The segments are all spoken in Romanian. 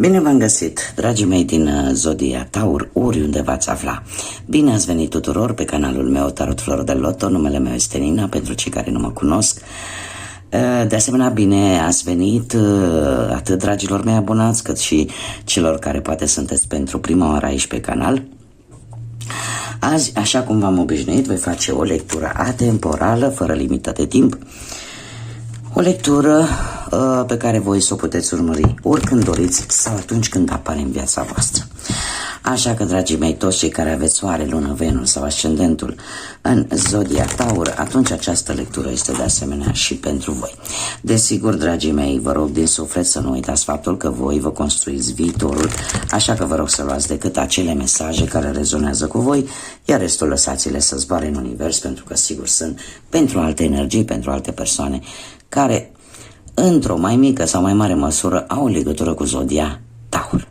Bine v-am găsit, dragii mei din Zodia Taur, oriunde v-ați afla. Bine ați venit tuturor pe canalul meu Tarot Flor de Loto, numele meu este Nina, pentru cei care nu mă cunosc. De asemenea, bine ați venit atât dragilor mei abonați, cât și celor care poate sunteți pentru prima oară aici pe canal. Azi, așa cum v-am obișnuit, voi face o lectură atemporală, fără limită de timp. O lectură pe care voi să o puteți urmări oricând doriți sau atunci când apare în viața voastră. Așa că, dragii mei, toți cei care aveți Soare, Lună, Venus sau Ascendentul în Zodia Taur, atunci această lectură este de asemenea și pentru voi. Desigur, dragii mei, vă rog din suflet să nu uitați faptul că voi vă construiți viitorul, așa că vă rog să luați decât acele mesaje care rezonează cu voi, iar restul lăsați-le să zboare în univers, pentru că sigur sunt pentru alte energii, pentru alte persoane care, într-o mai mică sau mai mare măsură, au o legătură cu Zodia Taur.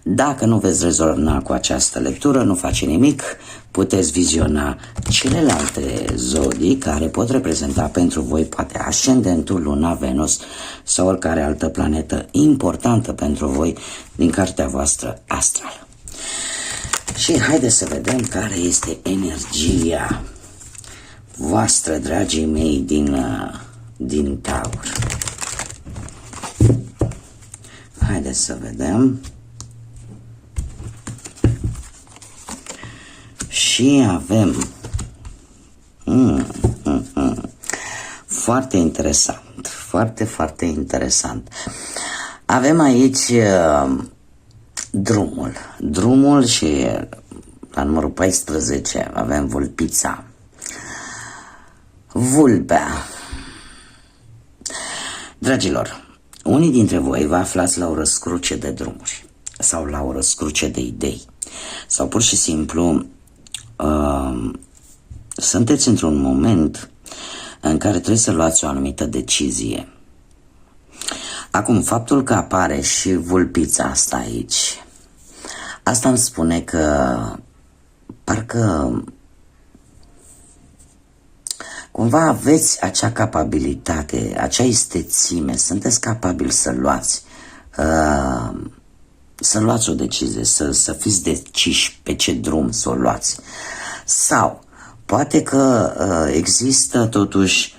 Dacă nu veți rezona cu această lectură, nu face nimic, puteți viziona celelalte zodii care pot reprezenta pentru voi poate Ascendentul, Luna, Venus sau oricare altă planetă importantă pentru voi din cartea voastră astrală. Și haideți să vedem care este energia voastră, dragii mei, din Taur. Haideți să vedem. Și avem foarte interesant, foarte interesant. Avem aici drumul și la numărul 14 avem vulpița, vulpea. Dragilor, unii dintre voi vă aflați la o răscruce de drumuri sau la o răscruce de idei sau pur și simplu sunteți într-un moment în care trebuie să luați o anumită decizie. Acum, faptul că apare și vulpița asta aici, asta îmi spune că parcă cumva aveți acea capabilitate, acea istețime, sunteți capabili să luați o decizie, să fiți deciși pe ce drum să o luați. Sau poate că există totuși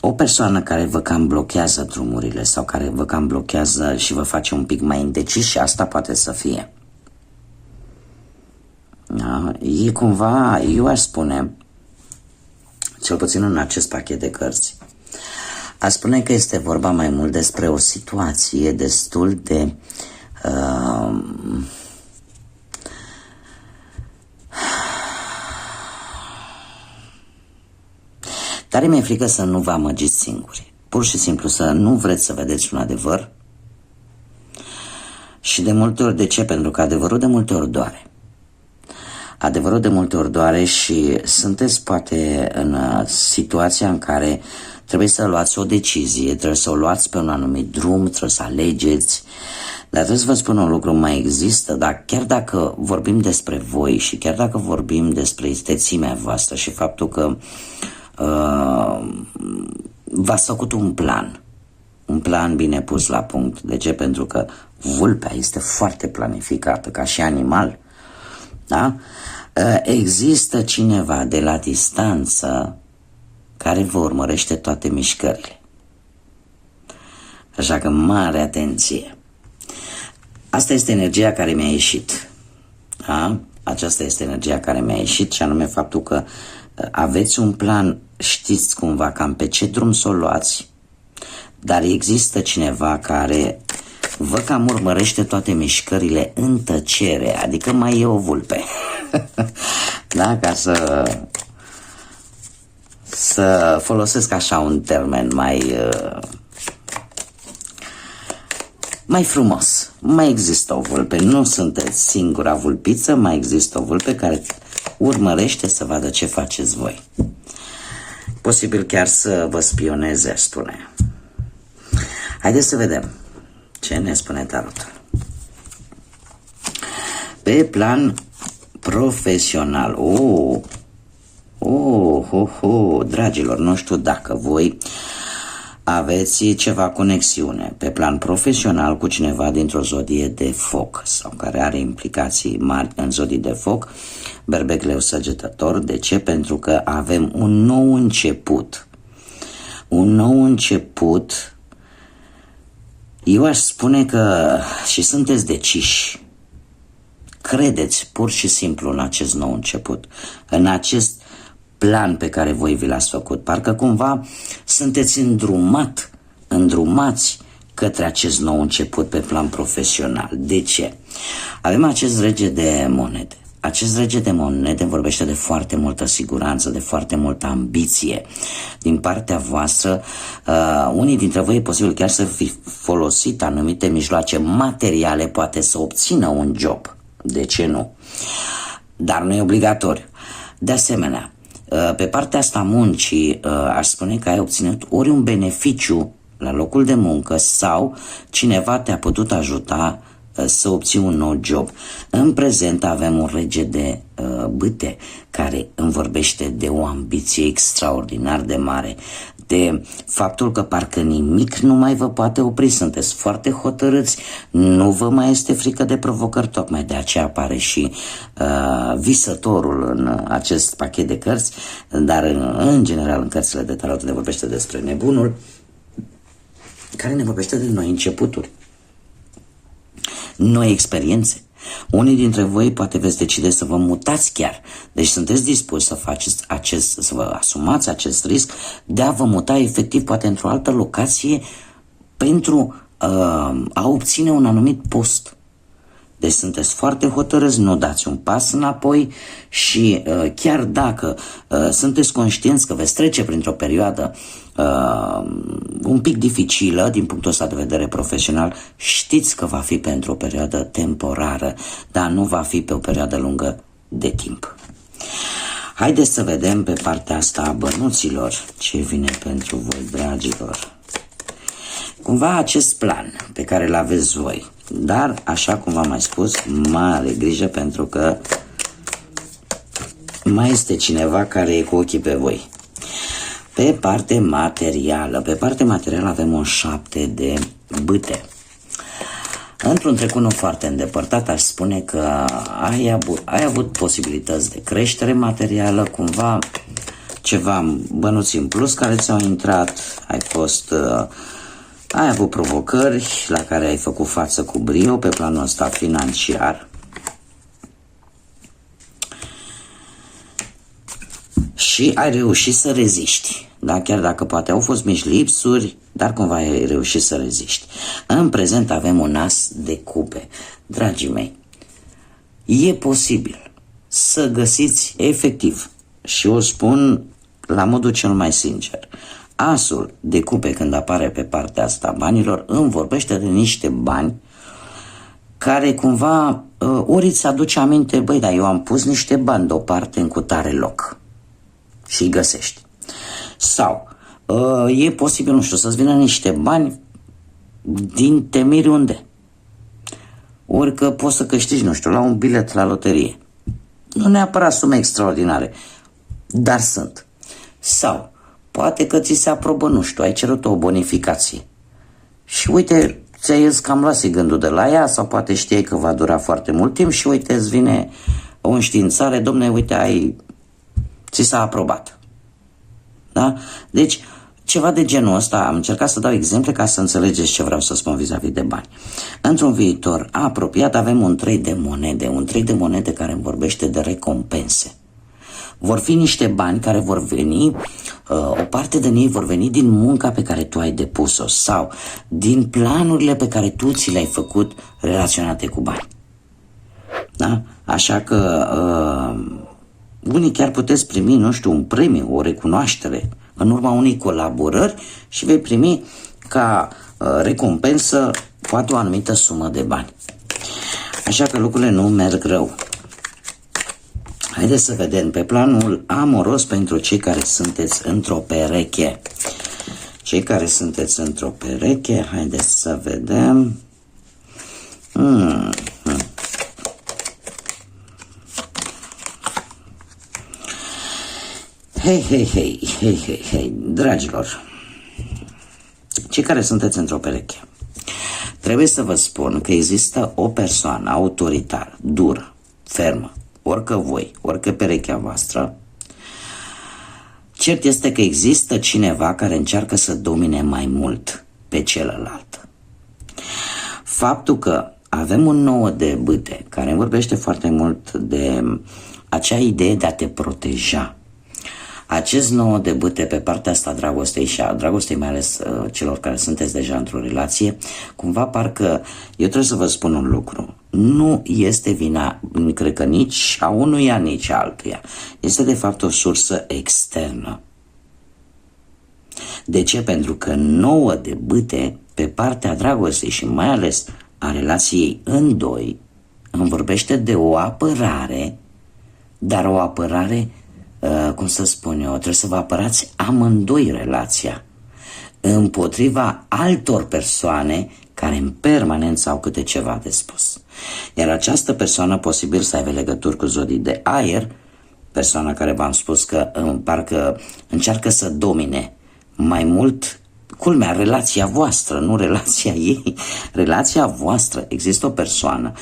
o persoană care vă cam blochează drumurile sau care vă cam blochează și vă face un pic mai indeciși, și asta poate să fie. Da? E cumva, eu aș spune, cel puțin în acest pachet de cărți, aș spune că este vorba mai mult despre o situație destul de tare mi-e frică să nu vă amăgiți singuri. Pur și simplu să nu vreți să vedeți un adevăr. Și de multe ori, de ce? Pentru că adevărul de multe ori doare. Adevărul de multe ori doare și sunteți poate în situația în care trebuie să luați o decizie, trebuie să o luați pe un anumit drum, trebuie să alegeți. Dar trebuie să vă spun un lucru, mai există, dar chiar dacă vorbim despre voi și chiar dacă vorbim despre istețimea voastră și faptul că v-ați făcut un plan bine pus la punct. De ce? Pentru că vulpea este foarte planificată ca și animal. Da? Există cineva de la distanță care vă urmărește toate mișcările. Așa că mare atenție. Asta este energia care mi-a ieșit. Da? Aceasta este energia care mi-a ieșit, și anume faptul că aveți un plan, știți cumva cam pe ce drum să o luați, dar există cineva care vă cam urmărește toate mișcările în tăcere, adică mai e o vulpe. Da? Ca să folosesc așa un termen mai frumos. Mai există o vulpe, nu sunteți singura vulpiță, mai există o vulpe care urmărește să vadă ce faceți voi. Posibil chiar să vă spioneze, aș spune. Haideți să vedem ce ne spune tarotul. Pe plan profesional, dragilor, nu știu dacă voi aveți ceva conexiune pe plan profesional cu cineva dintr-o zodie de foc sau care are implicații mari în zodii de foc, Berbec, Leu, Săgetător. De ce? Pentru că avem un nou început. Un nou început. Eu aș spune că și sunteți deciși. Credeți pur și simplu în acest nou început, în acest plan pe care voi vi l-ați făcut. Parcă cumva sunteți îndrumați către acest nou început pe plan profesional. De ce? Avem acest rege de monede. Acest rege de monede vorbește de foarte multă siguranță, de foarte multă ambiție din partea voastră. Unii dintre voi e posibil chiar să fi folosit anumite mijloace materiale, poate să obțină un job. De ce nu? Dar nu e obligatoriu. De asemenea, pe partea asta a muncii, aș spune că ai obținut ori un beneficiu la locul de muncă sau cineva te-a putut ajuta să obții un nou job. În prezent avem un rege de bâte care îmi vorbește de o ambiție extraordinar de mare, de faptul că parcă nimic nu mai vă poate opri, sunteți foarte hotărâți, nu vă mai este frică de provocări, tocmai de aceea apare și visătorul în acest pachet de cărți, dar în general în cărțile de tarot ne vorbește despre nebunul, care ne vorbește de noi începuturi, noi experiențe. Unii dintre voi poate veți decide să vă mutați chiar. Deci sunteți dispuși să faceți să vă asumați acest risc de a vă muta efectiv poate într-o altă locație pentru a obține un anumit post. Deci sunteți foarte hotărâți, nu dați un pas înapoi și chiar dacă sunteți conștienți că veți trece printr-o perioadă un pic dificilă din punctul ăsta de vedere profesional, știți că va fi pentru o perioadă temporară, dar nu va fi pe o perioadă lungă de timp. Haideți să vedem pe partea asta a bănuților ce vine pentru voi, dragilor. Cumva acest plan pe care îl aveți voi, dar așa cum v-am mai spus, mare grijă pentru că mai este cineva care e cu ochii pe voi. Pe partea materială avem un 7 de bâte. Într-un trecut nu foarte îndepărtat aș spune că ai avut posibilități de creștere materială, cumva ceva bănuți în plus care ți-au intrat, ai avut provocări la care ai făcut față cu brio pe planul ăsta financiar. Și ai reușit să reziști. Da? Chiar dacă poate au fost mici lipsuri, dar cumva ai reușit să reziști. În prezent avem un as de cupe. Dragii mei, e posibil să găsiți efectiv, și o spun la modul cel mai sincer, asul de cupe când apare pe partea asta a banilor îmi vorbește de niște bani care cumva ori îți aduce aminte, băi, dar eu am pus niște bani deoparte în cutare loc și îi găsești. Sau e posibil, nu știu, să-ți vină niște bani din temiri unde. Ori că poți să câștigi, nu știu, la un bilet la loterie. Nu neapărat sume extraordinare, dar sunt. Sau poate că ți se aprobă, nu știu, ai cerut o bonificație. Și uite, ți-ai zis că am luat gândul de la ea, sau poate știai că va dura foarte mult timp și uite, îți vine o înștiințare, domne, uite, ți s-a aprobat. Da? Deci, ceva de genul ăsta, am încercat să dau exemple ca să înțelegeți ce vreau să spun vis-a-vis de bani. Într-un viitor apropiat avem un 3 de monede care îmi vorbește de recompense. Vor fi niște bani care vor veni, o parte din ei vor veni din munca pe care tu ai depus-o sau din planurile pe care tu ți le-ai făcut relaționate cu bani. Da? Așa că unii chiar puteți primi, nu știu, un premiu, o recunoaștere în urma unei colaborări și vei primi ca recompensă poate o anumită sumă de bani. Așa că lucrurile nu merg rău. Haideți să vedem pe planul amoros pentru cei care sunteți într-o pereche. Cei care sunteți într-o pereche, haideți să vedem. Hei, dragilor, Cei care sunteți într-o pereche, trebuie să vă spun că există o persoană autoritară, dură, fermă, orică voi, orică perechea voastră. Cert este că există cineva care încearcă să domine mai mult pe celălalt. Faptul că avem un 9 de bâte care vorbește foarte mult de acea idee de a te proteja. Acest 9 de bâte pe partea asta a dragostei și a dragostei mai ales celor care sunteți deja într-o relație, cumva parcă eu trebuie să vă spun un lucru. Nu este vina, cred că nici a unuia, nici a altuia. Este de fapt o sursă externă. De ce? Pentru că 9 de bâte pe partea dragostei și mai ales a relației în doi îmi vorbește de o apărare, dar o apărare, cum să spun eu, trebuie să vă apărați amândoi relația împotriva altor persoane care în permanență au câte ceva de spus. Iar această persoană posibil să aibă legături cu zodii de aer, persoana care v-am spus că parcă încearcă să domine mai mult, culmea, relația voastră, nu relația ei, relația voastră. Există o persoană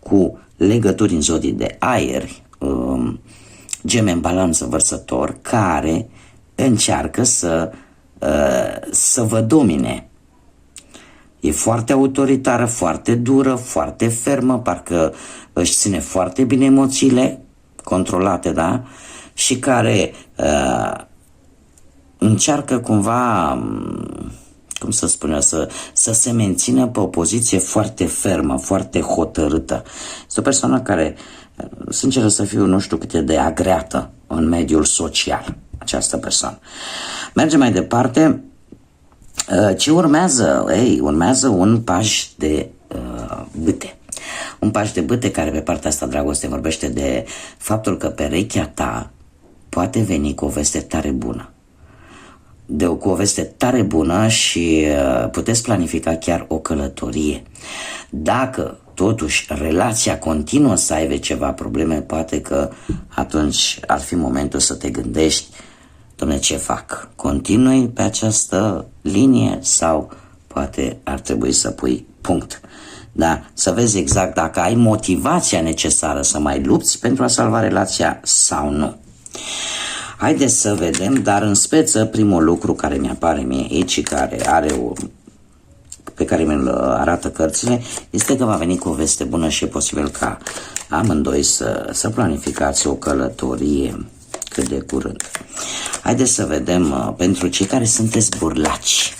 cu legături în zodii de aer, Gemeni, Balanță, Vărsător, care încearcă să vă domine. E foarte autoritară, foarte dură, foarte fermă, parcă își ține foarte bine emoțiile controlate, da? Și care încearcă cumva, cum să spun eu, să se mențină pe o poziție foarte fermă, foarte hotărâtă. Este o persoană care, sincer să fiu, nu știu cât e de agreată în mediul social, această persoană. Mergem mai departe. Ce urmează? Urmează un paj de bâte. Un paj de bâte care pe partea asta dragoste vorbește de faptul că perechea ta poate veni cu o veste tare bună. Cu o veste tare bună și puteți planifica chiar o călătorie. Dacă totuși relația continuă să aibă ceva probleme, poate că atunci ar fi momentul să te gândești, dom'le, ce fac? Continui pe această linie sau poate ar trebui să pui punct? Da? Să vezi exact dacă ai motivația necesară să mai lupți pentru a salva relația sau nu. Haideți să vedem, dar în speță primul lucru care mi-apare mie aici și care pe care mi-l arată cărțile, este că va veni cu o veste bună și e posibil ca amândoi să planificați o călătorie cât de curând. Haideți să vedem pentru cei care sunteți burlaci,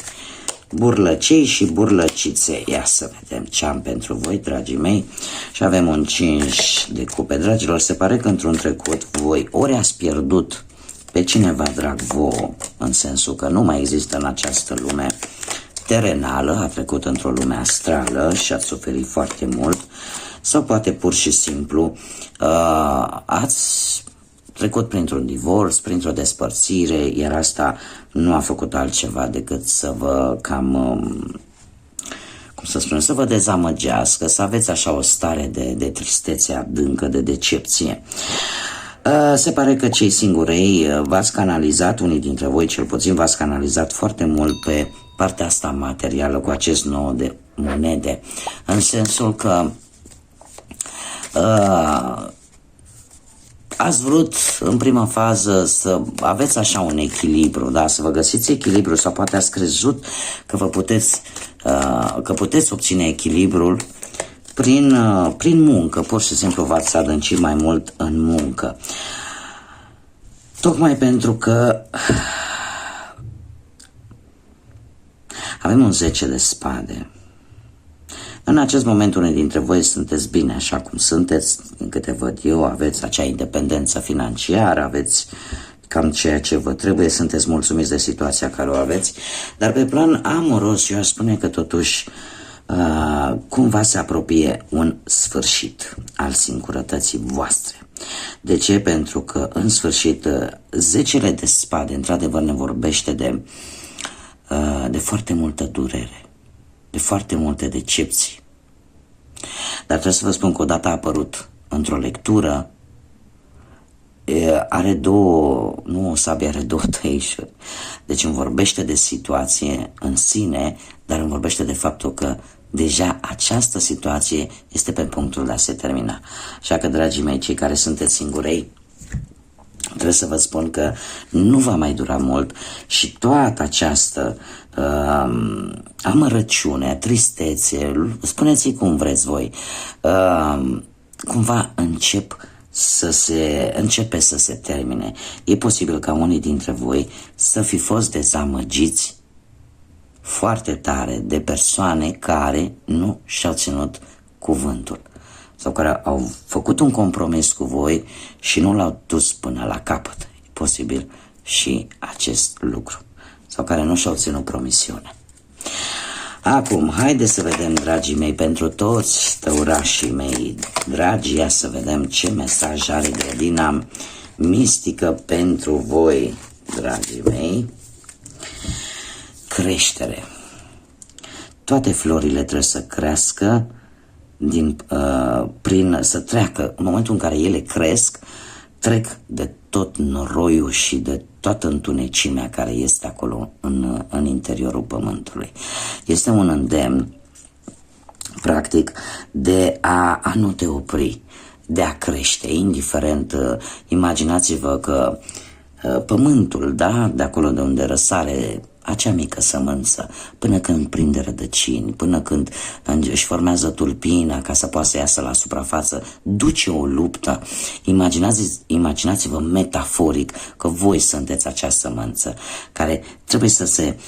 burlăcei și burlăcițe. Ia să vedem ce am pentru voi, dragii mei. Și avem un 5 de cupe. Dragilor, se pare că într-un trecut voi ori ați pierdut pe cineva drag vouă, în sensul că nu mai există în această lume terenală, a trecut într-o lume astrală și ați suferit foarte mult, sau poate pur și simplu ați trecut printr-un divorț, printr-o despărțire, iar asta nu a făcut altceva decât să vă să vă dezamăgească, să aveți așa o stare de tristețe adâncă, de decepție. Se pare că cei singurei v-ați canalizat, unii dintre voi cel puțin v-ați canalizat foarte mult pe partea asta materială cu acest 9 de monede, în sensul că ați vrut în prima fază să aveți așa un echilibru, da? Să vă găsiți echilibru, sau poate ați crezut că puteți obține echilibrul prin muncă, pur și simplu v-ați adâncit mai mult în muncă. Tocmai pentru că avem un 10 de spade. În acest moment unii dintre voi sunteți bine așa cum sunteți, din câte văd eu, aveți acea independență financiară, aveți cam ceea ce vă trebuie, sunteți mulțumiți de situația care o aveți, dar pe plan amoros eu aș spune că totuși cumva se apropie un sfârșit al singurătății voastre. De ce? Pentru că în sfârșit 10 de spade într-adevăr ne vorbește de foarte multă durere, de foarte multe decepții. Dar trebuie să vă spun că odată a apărut într-o lectură, are două, nu o sabie, are două tăișuri. Deci îmi vorbește de situație în sine, dar îmi vorbește de faptul că deja această situație este pe punctul de a se termina. Așa că, dragii mei, cei care sunteți singurei, trebuie să vă spun că nu va mai dura mult și toată această amărăciune, tristețe, spuneți-i cum vreți voi, cumva începe să se termine. E posibil ca unii dintre voi să fi fost dezamăgiți foarte tare de persoane care nu și-au ținut cuvântul sau care au făcut un compromis cu voi și nu l-au dus până la capăt. E posibil și acest lucru. Sau care nu și-au ținut promisiunea. Acum, haideți să vedem, dragii mei, pentru toți tăurașii mei dragi, ia să vedem ce mesaj are grădina mistică pentru voi, dragii mei. Creștere. Toate florile trebuie să crească să treacă, în momentul în care ele cresc, trec de tot noroiul și de toată întunecimea care este acolo în interiorul pământului. Este un îndemn, practic, de a nu te opri, de a crește, indiferent, imaginați-vă că pământul, da, de acolo de unde răsare acea mică sămânță, până când prinde rădăcini, până când își formează tulpina ca să poată să iasă la suprafață, duce o luptă. Imaginați-vă metaforic că voi sunteți acea sămânță care trebuie să se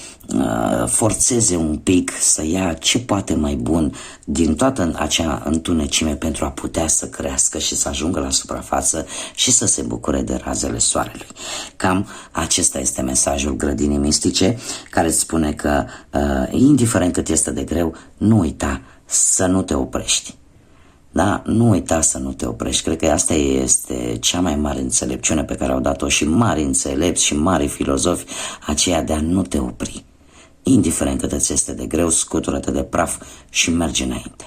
forțeze un pic, să ia ce poate mai bun din toată acea întunecime pentru a putea să crească și să ajungă la suprafață și să se bucure de razele soarelui. Cam acesta este mesajul grădinii mistice, care îți spune că indiferent cât este de greu, nu uita să nu te oprești. Da? Nu uita să nu te oprești. Cred că asta este cea mai mare înțelepciune pe care au dat-o și mari înțelepți și mari filozofi, aceea de a nu te opri. Indiferent cât îți este de greu, scutură-te de praf și mergi înainte.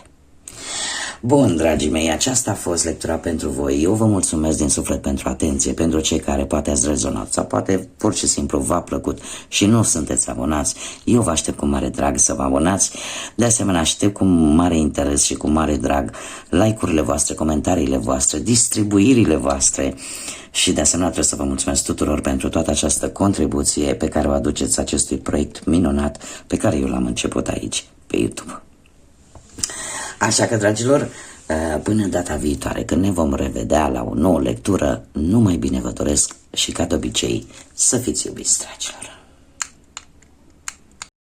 Bun, dragii mei, aceasta a fost lectura pentru voi. Eu vă mulțumesc din suflet pentru atenție, pentru cei care poate ați rezonat sau poate pur și simplu v-a plăcut și nu sunteți abonați. Eu vă aștept cu mare drag să vă abonați. De asemenea, aștept cu mare interes și cu mare drag like-urile voastre, comentariile voastre, distribuirile voastre și de asemenea trebuie să vă mulțumesc tuturor pentru toată această contribuție pe care o aduceți acestui proiect minunat pe care eu l-am început aici pe YouTube. Așa că, dragilor, până data viitoare, când ne vom revedea la o nouă lectură, numai bine vă doresc și, ca de obicei, să fiți iubiți, dragilor.